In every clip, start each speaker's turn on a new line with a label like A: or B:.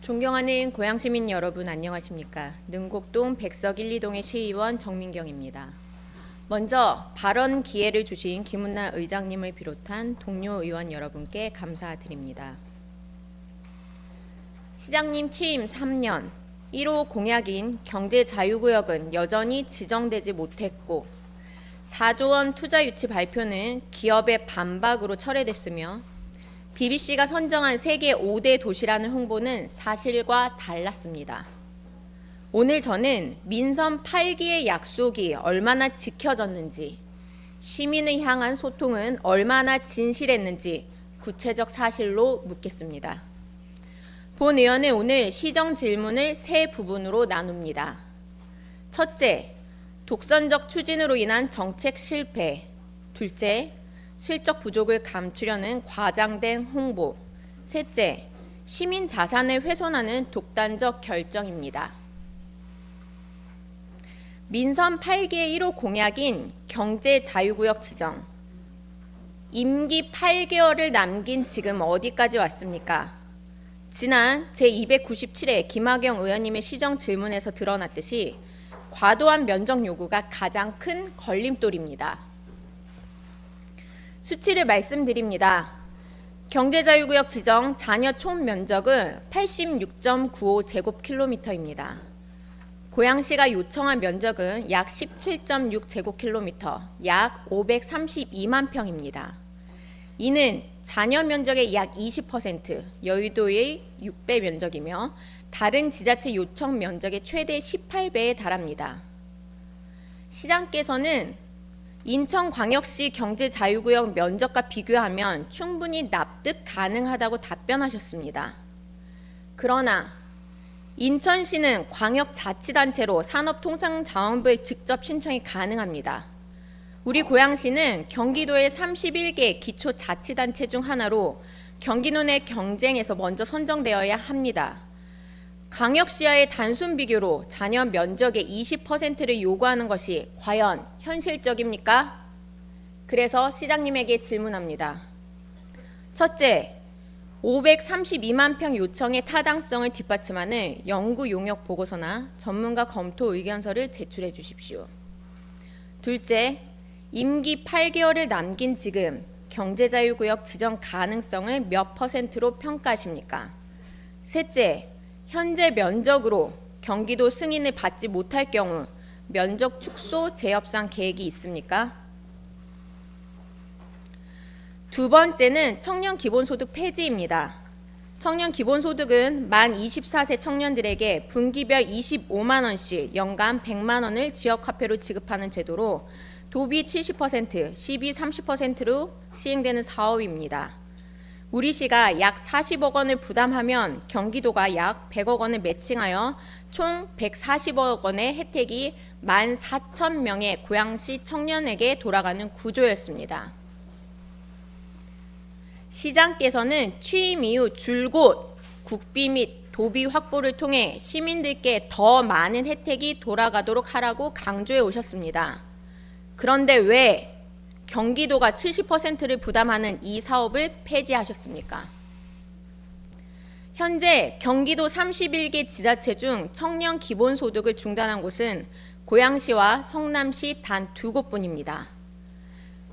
A: 존경하는 고양시민 여러분 안녕하십니까. 능곡동 백석 1, 2동의 시의원 정민경입니다. 먼저 발언 기회를 주신 김은날 의장님을 비롯한 동료 의원 여러분께 감사드립니다. 시장님 취임 3년 1호 공약인 경제자유구역은 여전히 지정되지 못했고 4조 원 투자 유치 발표는 기업의 반박으로 철회됐으며 BBC가 선정한 세계 5대 도시라는 홍보는 사실과 달랐습니다. 오늘 저는 민선 8기의 약속이 얼마나 지켜졌는지, 시민을 향한 소통은 얼마나 진실했는지 구체적 사실로 묻겠습니다. 본 의원은 오늘 시정 질문을 세 부분으로 나눕니다. 첫째, 독선적 추진으로 인한 정책 실패. 둘째, 실적 부족을 감추려는 과장된 홍보. 셋째, 시민 자산을 훼손하는 독단적 결정입니다. 민선 8기의 1호 공약인 경제자유구역 지정. 임기 8개월을 남긴 지금 어디까지 왔습니까? 지난 제297회 김학영 의원님의 시정 질문에서 드러났듯이 과도한 면적 요구가 가장 큰 걸림돌입니다. 수치를 말씀드립니다. 경제자유구역 지정 잔여 총 면적은 86.95제곱킬로미터입니다. 고양시가 요청한 면적은 약 17.6제곱킬로미터, 약 532만 평입니다. 이는 잔여 면적의 약 20%, 여의도의 6배 면적이며 다른 지자체 요청 면적의 최대 18배에 달합니다. 시장께서는 인천광역시 경제자유구역 면적과 비교하면 충분히 납득 가능하다고 답변하셨습니다. 그러나 인천시는 광역자치단체로 산업통상자원부에 직접 신청이 가능합니다. 우리 고양시는 경기도의 31개 기초자치단체 중 하나로 경기도 내 경쟁에서 먼저 선정되어야 합니다. 광역시와의 단순 비교로 잔여 면적의 20%를 요구하는 것이 과연 현실적입니까? 그래서 시장님에게 질문합니다. 첫째, 532만 평 요청의 타당성을 뒷받침하는 연구 용역 보고서나 전문가 검토 의견서를 제출해 주십시오. 둘째, 임기 8개월을 남긴 지금 경제자유구역 지정 가능성을 몇 %로 평가하십니까? 셋째, 현재 면적으로 경기도 승인을 받지 못할 경우 면적 축소 재협상 계획이 있습니까? 두 번째는 청년 기본소득 폐지입니다. 청년 기본소득은 만 24세 청년들에게 분기별 25만 원씩 연간 100만 원을 지역화폐로 지급하는 제도로 도비 70%, 시비 30%로 시행되는 사업입니다. 우리 시가 약 40억 원을 부담하면 경기도가 약 100억 원을 매칭하여 총 140억 원의 혜택이 14,000명의 고양시 청년에게 돌아가는 구조였습니다. 시장께서는 취임 이후 줄곧 국비 및 도비 확보를 통해 시민들께 더 많은 혜택이 돌아가도록 하라고 강조해 오셨습니다. 그런데 왜 경기도가 70%를 부담하는 이 사업을 폐지하셨습니까? 현재 경기도 31개 지자체 중 청년 기본소득을 중단한 곳은 고양시와 성남시 단 2곳뿐입니다.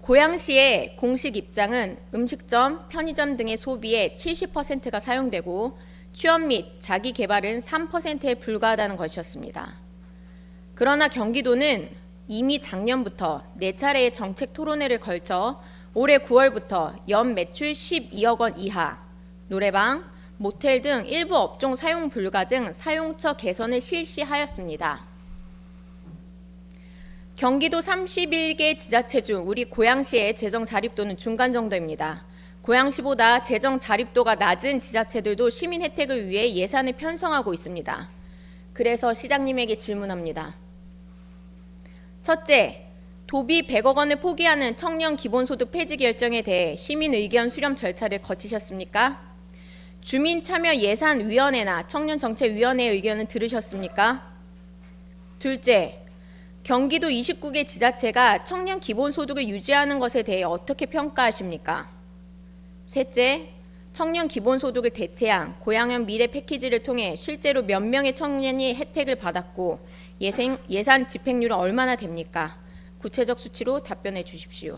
A: 고양시의 공식 입장은 음식점, 편의점 등의 소비에 70%가 사용되고 취업 및 자기 개발은 3%에 불과하다는 것이었습니다. 그러나 경기도는 이미 작년부터 4차례의 정책 토론회를 걸쳐 올해 9월부터 연 매출 12억 원 이하, 노래방, 모텔 등 일부 업종 사용 불가 등 사용처 개선을 실시하였습니다. 경기도 31개 지자체 중 우리 고양시의 재정 자립도는 중간 정도입니다. 고양시보다 재정 자립도가 낮은 지자체들도 시민 혜택을 위해 예산을 편성하고 있습니다. 그래서 시장님에게 질문합니다. 첫째, 도비 100억 원을 포기하는 청년 기본소득 폐지 결정에 대해 시민 의견 수렴 절차를 거치셨습니까? 주민참여예산위원회나 청년정책위원회의 의견은 들으셨습니까? 둘째, 경기도 29개 지자체가 청년 기본소득을 유지하는 것에 대해 어떻게 평가하십니까? 셋째, 청년 기본소득을 대체한 고양형 미래 패키지를 통해 실제로 몇 명의 청년이 혜택을 받았고 예산 집행률은 얼마나 됩니까? 구체적 수치로 답변해 주십시오.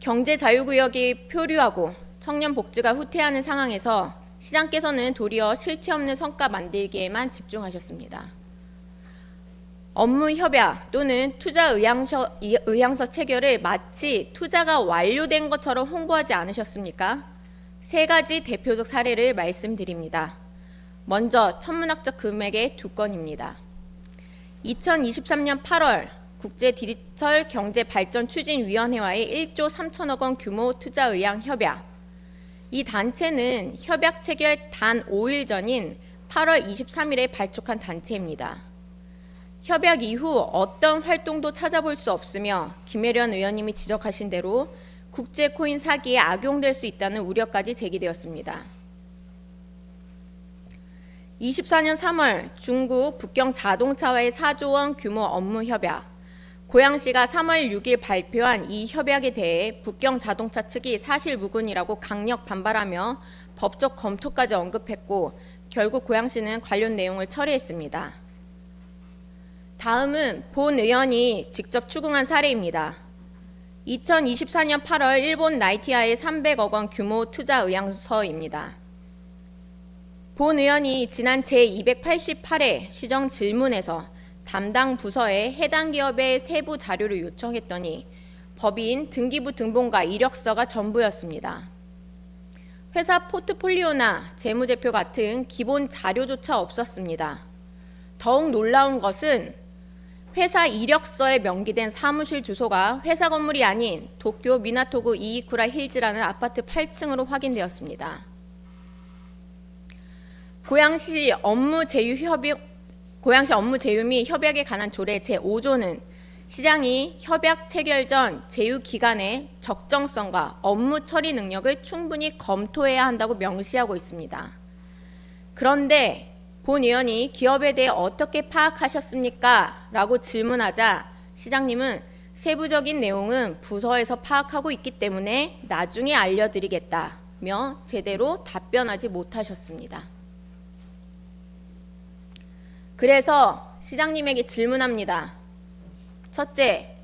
A: 경제 자유구역이 표류하고 청년 복지가 후퇴하는 상황에서 시장께서는 도리어 실체 없는 성과 만들기에만 집중하셨습니다. 업무 협약 또는 투자 의향서 체결을 마치 투자가 완료된 것처럼 홍보하지 않으셨습니까? 세 가지 대표적 사례를 말씀드립니다. 먼저 천문학적 금액의 두 건입니다. 2023년 8월 국제 디지털 경제 발전 추진위원회와의 1조 3천억 원 규모 투자 의향 협약. 이 단체는 협약 체결 단 5일 전인 8월 23일에 발족한 단체입니다. 협약 이후 어떤 활동도 찾아볼 수 없으며 김혜련 의원님이 지적하신 대로 국제 코인 사기에 악용될 수 있다는 우려까지 제기되었습니다. 24년 3월 중국 북경 자동차와의 4조 원 규모 업무 협약. 고양시가 3월 6일 발표한 이 협약에 대해 북경 자동차 측이 사실무근이라고 강력 반발하며 법적 검토까지 언급했고 결국 고양시는 관련 내용을 철회했습니다. 다음은 본 의원이 직접 추궁한 사례입니다. 2024년 8월 일본 나이티아의 300억 원 규모 투자 의향서입니다. 본 의원이 지난 제288회 시정 질문에서 담당 부서에 해당 기업의 세부 자료를 요청했더니 법인 등기부 등본과 이력서가 전부였습니다. 회사 포트폴리오나 재무제표 같은 기본 자료조차 없었습니다. 더욱 놀라운 것은 회사 이력서에 명기된 사무실 주소가 회사 건물이 아닌 도쿄 미나토구 이이쿠라 힐즈라는 아파트 8층으로 확인되었습니다. 고양시 업무 제휴 및 협약에 관한 조례 제5조는 시장이 협약 체결 전 제휴 기간의 적정성과 업무 처리 능력을 충분히 검토해야 한다고 명시하고 있습니다. 그런데 본 의원이 기업에 대해 어떻게 파악하셨습니까? 라고 질문하자 시장님은 세부적인 내용은 부서에서 파악하고 있기 때문에 나중에 알려드리겠다며 제대로 답변하지 못하셨습니다. 그래서 시장님에게 질문합니다. 첫째,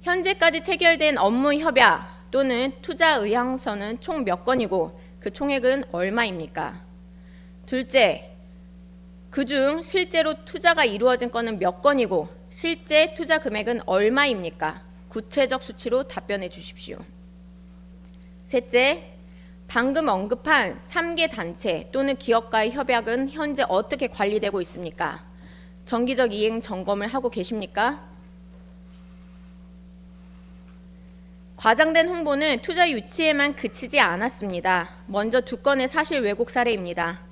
A: 현재까지 체결된 업무 협약 또는 투자 의향서는 총 몇 건이고 그 총액은 얼마입니까? 둘째, 그중 실제로 투자가 이루어진 건은 몇 건이고 실제 투자 금액은 얼마입니까? 구체적 수치로 답변해 주십시오. 셋째, 방금 언급한 3개 단체 또는 기업과의 협약은 현재 어떻게 관리되고 있습니까? 정기적 이행 점검을 하고 계십니까? 과장된 홍보는 투자 유치에만 그치지 않았습니다. 먼저 두 건의 사실 왜곡 사례입니다.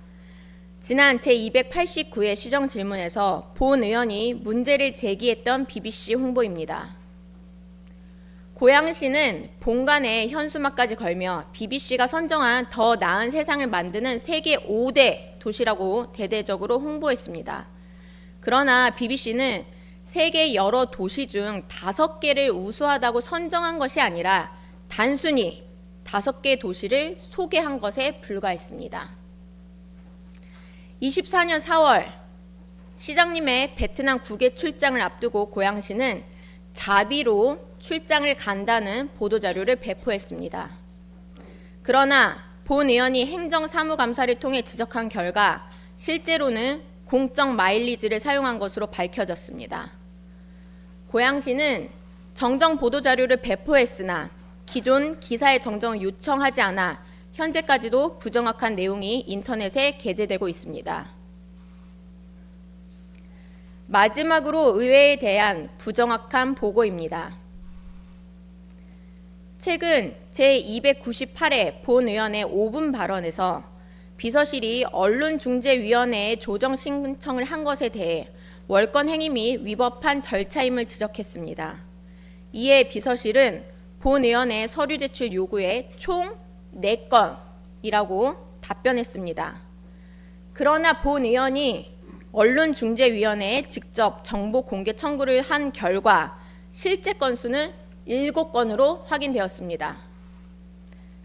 A: 지난 제289회 시정 질문에서 본 의원이 문제를 제기했던 BBC 홍보입니다. 고양시는 본관에 현수막까지 걸며 BBC가 선정한 더 나은 세상을 만드는 세계 5대 도시라고 대대적으로 홍보했습니다. 그러나 BBC는 세계 여러 도시 중 5개를 우수하다고 선정한 것이 아니라 단순히 5개 도시를 소개한 것에 불과했습니다. 24년 4월 시장님의 베트남 국외 출장을 앞두고 고양시는 자비로 출장을 간다는 보도자료를 배포했습니다. 그러나 본 의원이 행정사무감사를 통해 지적한 결과 실제로는 공적 마일리지를 사용한 것으로 밝혀졌습니다. 고양시는 정정 보도자료를 배포했으나 기존 기사의 정정을 요청하지 않아 현재까지도 부정확한 내용이 인터넷에 게재되고 있습니다. 마지막으로 의회에 대한 부정확한 보고입니다. 최근 제298회 본 의원의 5분 발언에서 비서실이 언론중재위원회에 조정 신청을 한 것에 대해 월권 행위 및 위법한 절차임을 지적했습니다. 이에 비서실은 본 의원의 서류 제출 요구에 총 4건이라고 답변했습니다. 그러나 본 의원이 언론중재위원회에 직접 정보 공개 청구를 한 결과 실제 건수는 7건으로 확인되었습니다.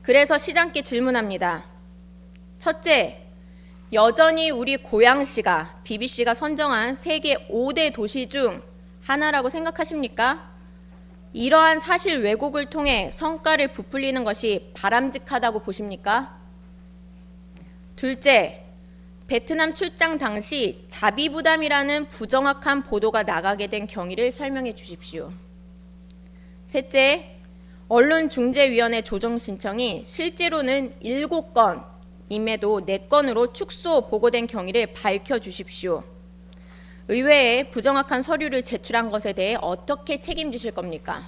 A: 그래서 시장께 질문합니다. 첫째, 여전히 우리 고양시가 BBC가 선정한 세계 5대 도시 중 하나라고 생각하십니까? 이러한 사실 왜곡을 통해 성과를 부풀리는 것이 바람직하다고 보십니까? 둘째, 베트남 출장 당시 자비부담이라는 부정확한 보도가 나가게 된 경위를 설명해 주십시오. 셋째, 언론중재위원회 조정 신청이 실제로는 7건임에도 4건으로 축소 보고된 경위를 밝혀주십시오. 의회에 부정확한 서류를 제출한 것에 대해 어떻게 책임지실 겁니까?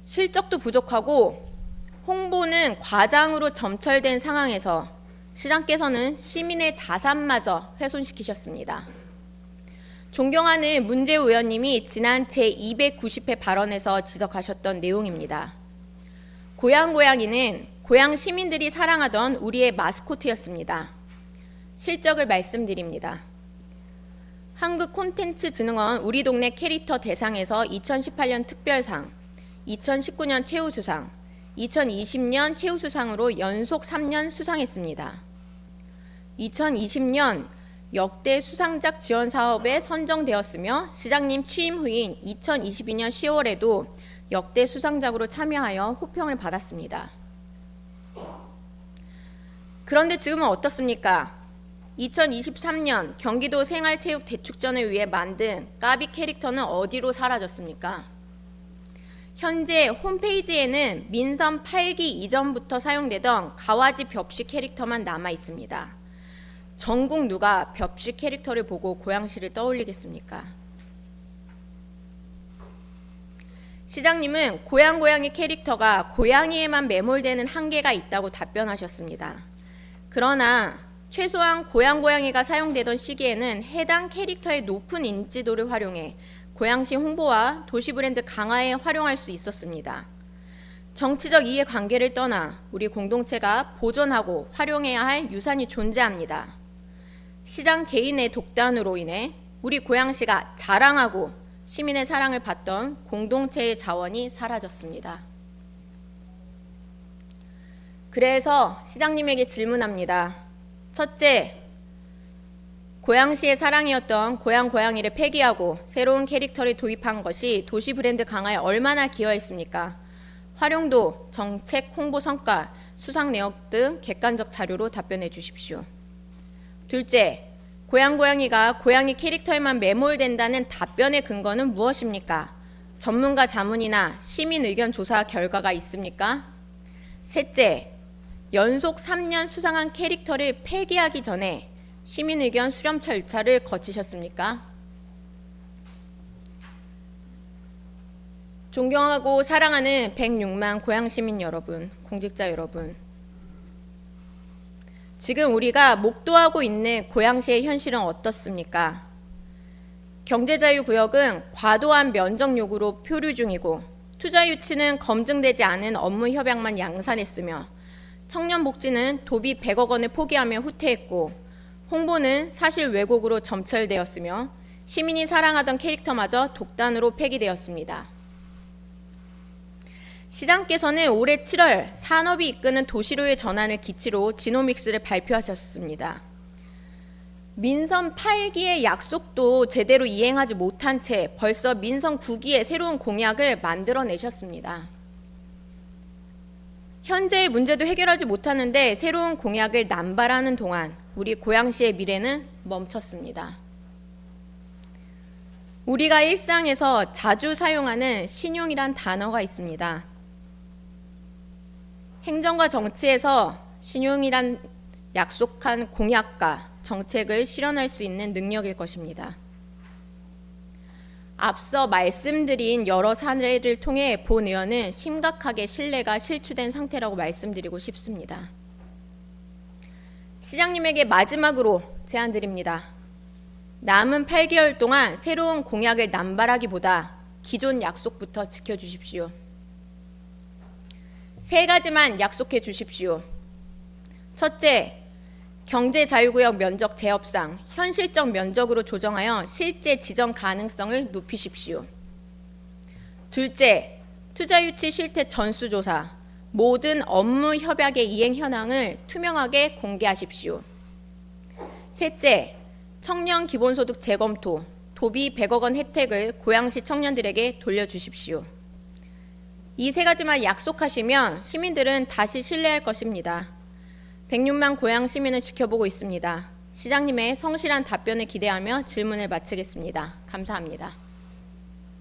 A: 실적도 부족하고 홍보는 과장으로 점철된 상황에서 시장께서는 시민의 자산마저 훼손시키셨습니다. 존경하는 문재우 의원님이 지난 제290회 발언에서 지적하셨던 내용입니다. 고양이는 고양 시민들이 사랑하던 우리의 마스코트였습니다. 실적을 말씀드립니다. 한국콘텐츠진흥원 우리 동네 캐릭터 대상에서 2018년 특별상, 2019년 최우수상, 2020년 최우수상으로 연속 3년 수상했습니다. 2020년 역대 수상작 지원 사업에 선정되었으며 시장님 취임 후인 2022년 10월에도 역대 수상작으로 참여하여 호평을 받았습니다. 그런데 지금은 어떻습니까? 2023년 경기도 생활체육대축전을 위해 만든 까비 캐릭터는 어디로 사라졌습니까? 현재 홈페이지에는 민선 8기 이전부터 사용되던 가와지 벽시 캐릭터만 남아 있습니다. 전국 누가 벽시 캐릭터를 보고 고양시를 떠올리겠습니까? 시장님은 고양이 캐릭터가 고양이에만 매몰되는 한계가 있다고 답변하셨습니다. 그러나 최소한 고양이가 사용되던 시기에는 해당 캐릭터의 높은 인지도를 활용해 고양시 홍보와 도시 브랜드 강화에 활용할 수 있었습니다. 정치적 이해관계를 떠나 우리 공동체가 보존하고 활용해야 할 유산이 존재합니다. 시장 개인의 독단으로 인해 우리 고양시가 자랑하고 시민의 사랑을 받던 공동체의 자원이 사라졌습니다. 그래서 시장님에게 질문합니다. 첫째, 고양시의 사랑이었던 고양이를 폐기하고 새로운 캐릭터를 도입한 것이 도시 브랜드 강화에 얼마나 기여했습니까? 활용도, 정책, 홍보 성과, 수상 내역 등 객관적 자료로 답변해 주십시오. 둘째, 고양이가 고양이 캐릭터에만 매몰된다는 답변의 근거는 무엇입니까? 전문가 자문이나 시민 의견 조사 결과가 있습니까? 셋째, 연속 3년 수상한 캐릭터를 폐기하기 전에 시민 의견 수렴 절차를 거치셨습니까? 존경하고 사랑하는 106만 고양 시민 여러분, 공직자 여러분, 지금 우리가 목도하고 있는 고양시의 현실은 어떻습니까? 경제자유구역은 과도한 면적 요구로 표류 중이고 투자 유치는 검증되지 않은 업무 협약만 양산했으며 청년복지는 도비 100억 원을 포기하며 후퇴했고 홍보는 사실 왜곡으로 점철되었으며 시민이 사랑하던 캐릭터마저 독단으로 폐기되었습니다. 시장께서는 올해 7월 산업이 이끄는 도시로의 전환을 기치로 지노믹스를 발표하셨습니다. 민선 8기의 약속도 제대로 이행하지 못한 채 벌써 민선 9기의 새로운 공약을 만들어내셨습니다. 현재의 문제도 해결하지 못하는데 새로운 공약을 남발하는 동안 우리 고양시의 미래는 멈췄습니다. 우리가 일상에서 자주 사용하는 신용이란 단어가 있습니다. 행정과 정치에서 신용이란 약속한 공약과 정책을 실현할 수 있는 능력일 것입니다. 앞서 말씀드린 여러 사례를 통해 본 의원은 심각하게 신뢰가 실추된 상태라고 말씀드리고 싶습니다. 시장님에게 마지막으로 제안드립니다. 남은 8개월 동안 새로운 공약을 남발하기보다 기존 약속부터 지켜주십시오. 3가지만 약속해 주십시오. 첫째, 경제자유구역 면적 재협상, 현실적 면적으로 조정하여 실제 지정 가능성을 높이십시오. 둘째, 투자유치 실태 전수조사, 모든 업무 협약의 이행 현황을 투명하게 공개하십시오. 셋째, 청년 기본소득 재검토, 도비 100억 원 혜택을 고양시 청년들에게 돌려주십시오. 이 세 가지만 약속하시면 시민들은 다시 신뢰할 것입니다. 106만 고양 시민을 지켜보고 있습니다. 시장님의 성실한 답변을 기대하며 질문을 마치겠습니다. 감사합니다.